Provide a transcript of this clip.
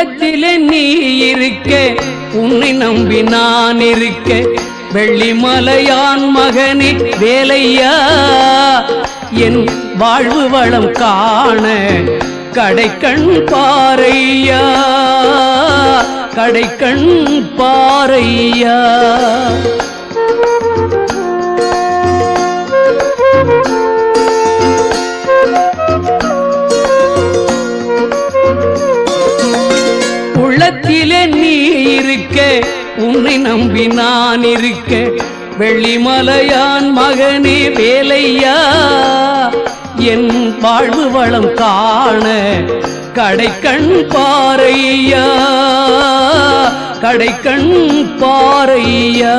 உள்ளத்திலே நீ இருக்க உன்னை நம்பி நான் இருக்க வெள்ளிமலையான் மகனே வேலையா என் வாழ்வு வளம் காண கடைக்கண் பாரையா கடைக்கண் பாரையா உள்ளத்திலே நீ இருக்க உன்னை நம்பி நான் இருக்க வெள்ளிமலையான் மகனே வேலையா என் வாழ்வு வளம் காண கடைக்கண் பாரையா கடைக்கண் பாரையா